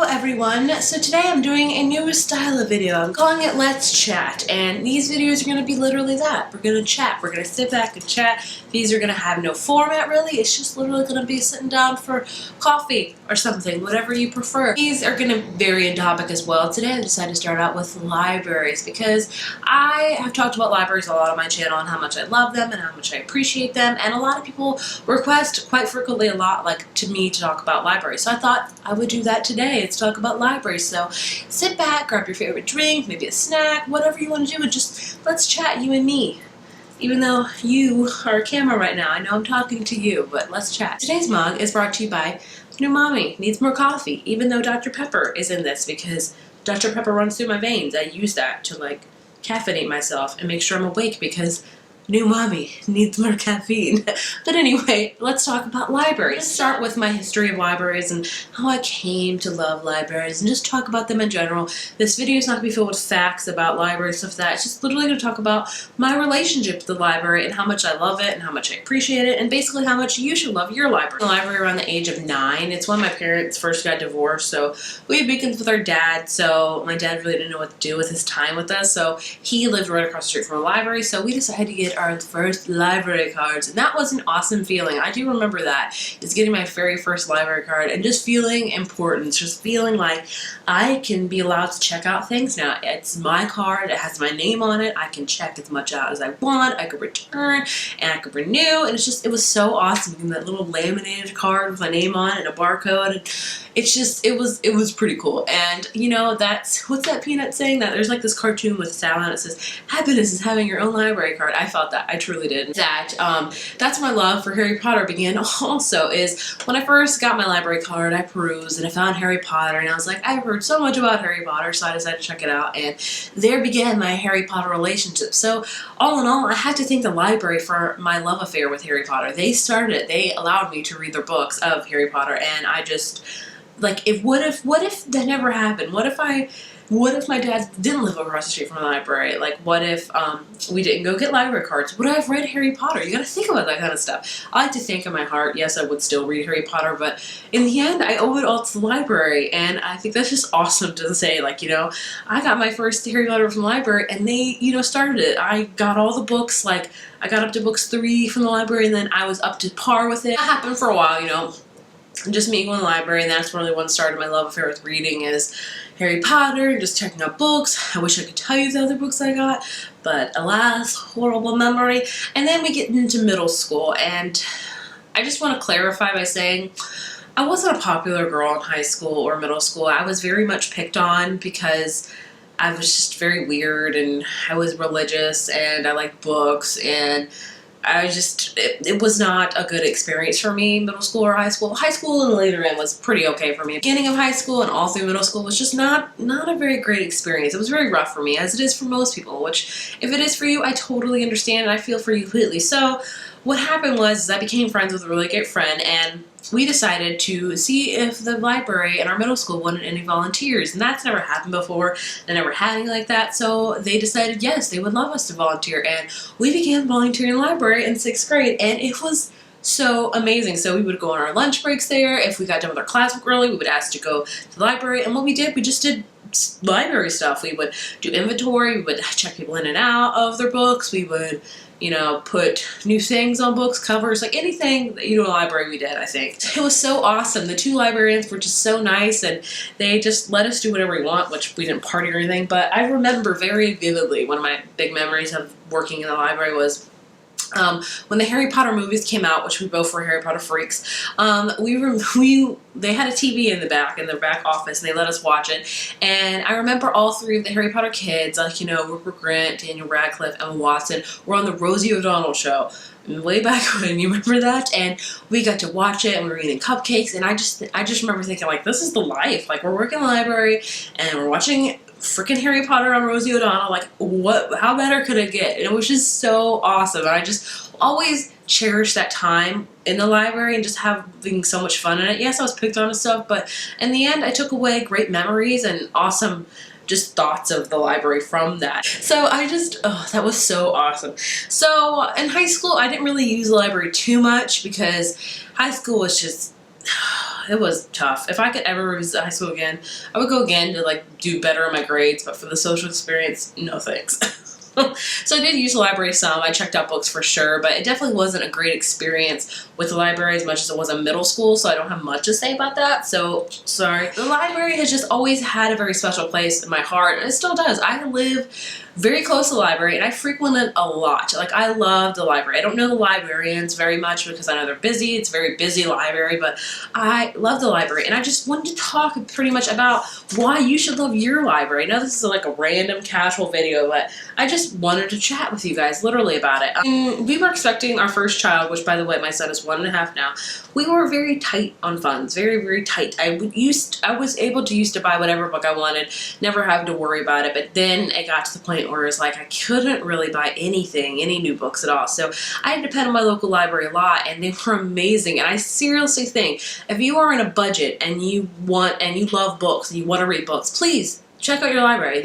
everyone, so today I'm doing a new style of video. I'm calling it Let's Chat, and these videos are going to be literally that. We're going to chat. We're going to sit back and chat. These are going to have no format really. It's just literally going to be sitting down for coffee or something, whatever you prefer. These are going to vary in topic as well. Today I decided to start out with libraries because I have talked about libraries a lot on my channel and how much I love them and how much I appreciate them, and a lot of people request quite frequently a lot to me to talk about libraries. So I thought I would do that today. Let's talk about libraries. So sit back, grab your favorite drink, maybe a snack, whatever you want to do, and just let's chat, you and me. Even though you are a camera right now, I know I'm talking to you, but let's chat. Today's mug is brought to you by New Mommy Needs More Coffee, even though Dr. Pepper is in this because Dr. Pepper runs through my veins. I use that to caffeinate myself and make sure I'm awake because New Mommy needs more caffeine. But anyway, let's talk about libraries. Let's start with my history of libraries and how I came to love libraries and just talk about them in general. This video is not going to be filled with facts about libraries, stuff like that. It's just literally going to talk about my relationship to the library and how much I love it and how much I appreciate it and basically how much you should love your library. The library around the age of 9. It's when my parents first got divorced, so we had weekends with our dad, so my dad really didn't know what to do with his time with us, so he lived right across the street from a library, so we decided to get our first library cards, and that was an awesome feeling. I do remember that. It's getting my very first library card and just feeling important, just feeling like I can be allowed to check out things now. It's my card, it has my name on it, I can check as much out as I want, I could return, and I could renew, and it was so awesome getting that little laminated card with my name on it and a barcode. It was pretty cool. And you know, what's that Peanut saying? That there's this cartoon with Sal and it says, happiness is having your own library card. I felt that. I truly did. That's my love for Harry Potter began also, is when I first got my library card, I perused and I found Harry Potter and I was like, I've heard so much about Harry Potter, so I decided to check it out, and there began my Harry Potter relationship. So all in all, I had to thank the library for my love affair with Harry Potter. They started it. They allowed me to read their books of Harry Potter, and I just what if that never happened? What if my dad didn't live across the street from a library? What if we didn't go get library cards? Would I have read Harry Potter? You gotta think about that kind of stuff. I like to think in my heart, yes, I would still read Harry Potter, but in the end, I owe it all to the library, and I think that's just awesome to say, I got my first Harry Potter from the library, and they, started it. I got all the books, I got up to books 3 from the library, and then I was up to par with it. That happened for a while, just me going to the library, and that's really when started my love affair with reading, is Harry Potter, just checking out books. I wish I could tell you the other books I got, but alas, horrible memory. And then we get into middle school, and I just want to clarify by saying I wasn't a popular girl in high school or middle school. I was very much picked on because I was just very weird, and I was religious, and I liked books, and it was not a good experience for me, middle school or high school. High school and later in was pretty okay for me. Beginning of high school and all through middle school was just not a very great experience. It was very rough for me, as it is for most people, which if it is for you, I totally understand, and I feel for you completely. So what happened was I became friends with a really great friend, and we decided to see if the library in our middle school wanted any volunteers, and that's never happened before. They never had anything like that, so they decided yes, they would love us to volunteer, and we began volunteering in the library in 6th grade, and it was so amazing. So we would go on our lunch breaks there. If we got done with our classwork early, we would ask to go to the library, and what we did, we just did library stuff. We would do inventory, we would check people in and out of their books, we would put new things on books, covers, anything a library we did, I think. It was so awesome. The 2 librarians were just so nice, and they just let us do whatever we want, which we didn't party or anything, but I remember very vividly one of my big memories of working in the library was when the Harry Potter movies came out, which we both were Harry Potter freaks. They had a TV in their back office, and they let us watch it. And I remember all 3 of the Harry Potter kids, Rupert Grint, Daniel Radcliffe, Emma Watson, were on the Rosie O'Donnell show way back when. You remember that? And we got to watch it, and we were eating cupcakes, and I just remember thinking, this is the life. We're working in the library, and we're watching freaking Harry Potter on Rosie O'Donnell. How better could it get? And it was just so awesome. And I just always cherished that time in the library and just having so much fun in it. Yes, I was picked on and stuff, but in the end, I took away great memories and awesome just thoughts of the library from that. So that was so awesome. So in high school, I didn't really use the library too much because high school was just, it was tough. If I could ever revisit high school again, I would go again to like do better in my grades, but for the social experience, no thanks. So I did use the library some. I checked out books for sure, but it definitely wasn't a great experience with the library as much as it was in middle school, so I don't have much to say about that, so sorry. The library has just always had a very special place in my heart, and it still does. I live very close to the library, and I frequent it a lot. Like, I love the library. I don't know the librarians very much because I know they're busy. It's a very busy library, but I love the library, and I just wanted to talk pretty much about why you should love your library. I know this is like a random casual video, but I just wanted to chat with you guys literally about it. We were expecting our first child, which by the way, my son is 1.5 now. We were very tight on funds, very, very tight. I was able to used to buy whatever book I wanted, never having to worry about it, but then it got to the point where it's like I couldn't really buy anything, any new books at all. So I had to depend on my local library a lot, and they were amazing. And I seriously think if you are in a budget and you love books and you want to read books, please check out your library.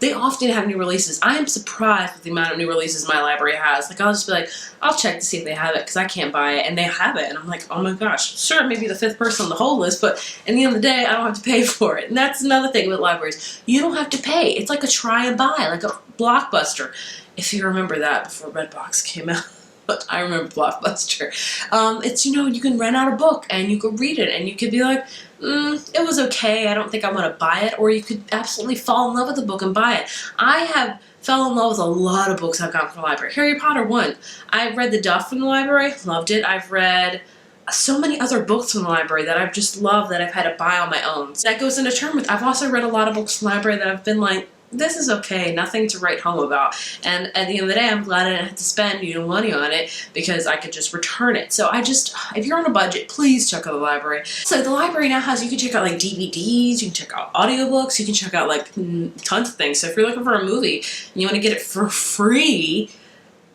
They often have new releases. I am surprised with the amount of new releases my library has. Like, I'll just be like, I'll check to see if they have it because I can't buy it, and they have it. And I'm like, oh my gosh, sure, maybe the 5th person on the whole list, but at the end of the day, I don't have to pay for it. And that's another thing with libraries. You don't have to pay. It's like a try and buy, like a Blockbuster. If you remember that before Redbox came out. But I remember Blockbuster. It's, you can rent out a book and you could read it and you could be like, it was okay, I don't think I want to buy it, or you could absolutely fall in love with the book and buy it. I have fell in love with a lot of books I've gotten from the library. Harry Potter 1. I read The Duff from the library, loved it. I've read so many other books from the library that I've just loved that I've had to buy on my own. So that goes into term with, I've also read a lot of books from the library that I've been like, this is okay, nothing to write home about. And at the end of the day, I'm glad I didn't have to spend money on it because I could just return it. So if you're on a budget, please check out the library. So the library now you can check out like DVDs, you can check out audiobooks, you can check out like tons of things. So if you're looking for a movie and you want to get it for free,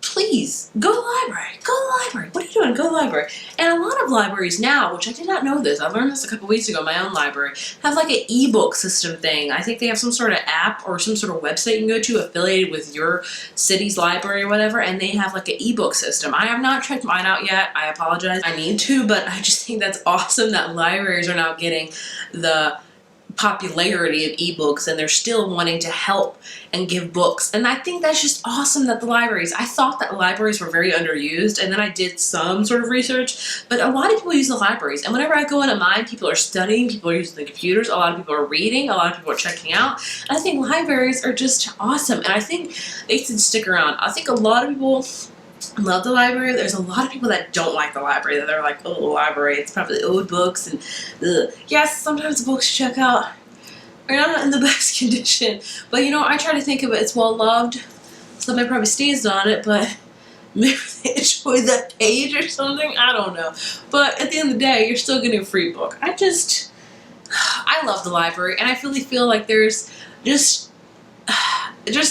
please go to the library. Go to the library. What are you doing? Go to the library. And a lot of libraries now, which I did not know this, I learned this a couple weeks ago in my own library, have like an ebook system thing. I think they have some sort of app or some sort of website you can go to affiliated with your city's library or whatever, and they have like an ebook system. I have not checked mine out yet. I apologize. I need to, but I just think that's awesome that libraries are now getting the popularity of ebooks and they're still wanting to help and give books. And I think that's just awesome that I thought that libraries were very underused, and then I did some sort of research, but a lot of people use the libraries. And whenever I go into mine, people are studying, people are using the computers, a lot of people are reading, a lot of people are checking out. And I think libraries are just awesome, and I think they should stick around. I think a lot of people love the library. There's a lot of people that don't like the library, that they're like, oh, the library, it's probably old books, and yes, sometimes the books you check out are not in the best condition, but I try to think of it, it's well loved. Somebody probably sneezed on it, but maybe they enjoyed that page or something, I don't know. But at the end of the day, you're still getting a free book. I love the library, and I really feel like there's just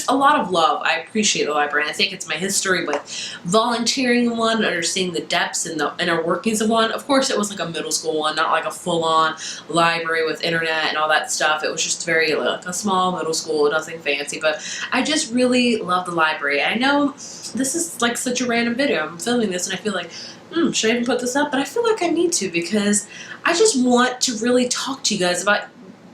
a lot of love. I appreciate the library, and I think it's my history with volunteering in one, understanding the depths and the inner workings of one. Of course, it was like a middle school one, not like a full-on library with internet and all that stuff. It was just very like a small middle school, nothing fancy, but I just really love the library. I know this is like such a random video. I'm filming this and I feel like, should I even put this up? But I feel like I need to because I just want to really talk to you guys about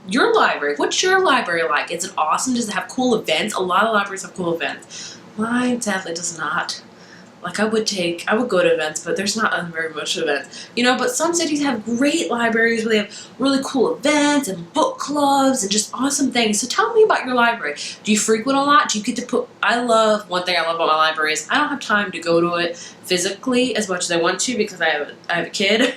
your library. What's your library like? Is it awesome? Does it have cool events? A lot of libraries have cool events. Mine sadly does not. Like I would go to events, but there's not very much events. But some cities have great libraries where they have really cool events and book clubs and just awesome things. So tell me about your library. Do you frequent a lot? Do you get to one thing I love about my library is I don't have time to go to it physically as much as I want to because I have a kid.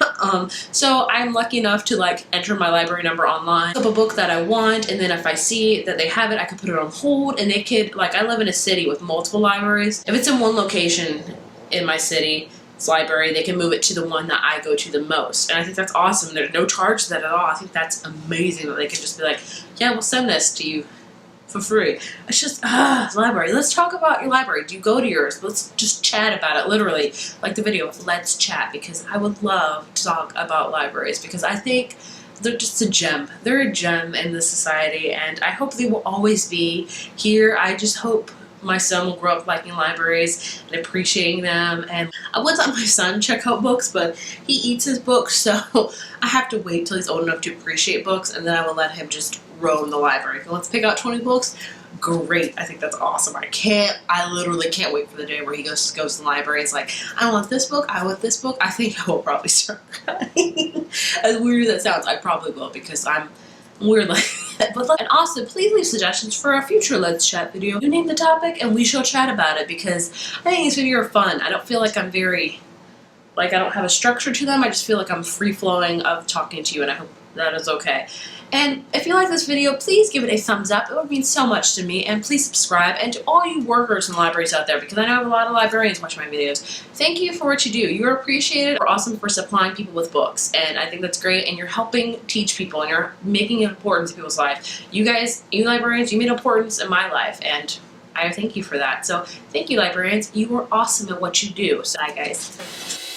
So I'm lucky enough to like enter my library number online, pick up a book that I want, and then if I see that they have it, I can put it on hold, and they could, like, I live in a city with multiple libraries. If it's in one location in my city's library, they can move it to the one that I go to the most. And I think that's awesome. There's no charge to that at all. I think that's amazing that they can just be like, yeah, we'll send this to you for free. It's just, library. Let's talk about your library. Do you go to yours? Let's just chat about it, literally. Like the video, let's chat, because I would love to talk about libraries, because I think they're just a gem. They're a gem in this society, and I hope they will always be here. I just hope my son will grow up liking libraries and appreciating them, and I would let my son check out books, but he eats his books, so I have to wait till he's old enough to appreciate books, and then I will let him just roam the library. If he wants to pick out 20 books, great. I think that's awesome. I literally can't wait for the day where he goes to the library and it's like, I want this book, I want this book. I think I will probably start crying. As weird as that sounds, I probably will, because I'm weird like that. But and also, please leave suggestions for a future Let's Chat video. You name the topic and we shall chat about it, because I think these videos are fun. I don't feel like I'm very, I don't have a structure to them. I just feel like I'm free-flowing of talking to you, and I hope that is okay. And if you like this video, please give it a thumbs up. It would mean so much to me. And please subscribe. And to all you workers in libraries out there, because I know I have a lot of librarians watching my videos, thank you for what you do. You are appreciated. You're awesome for supplying people with books. And I think that's great. And you're helping teach people, and you're making an importance in people's lives. You guys, you librarians, you made an importance in my life. And I thank you for that. So thank you, librarians. You are awesome at what you do. So, bye, guys.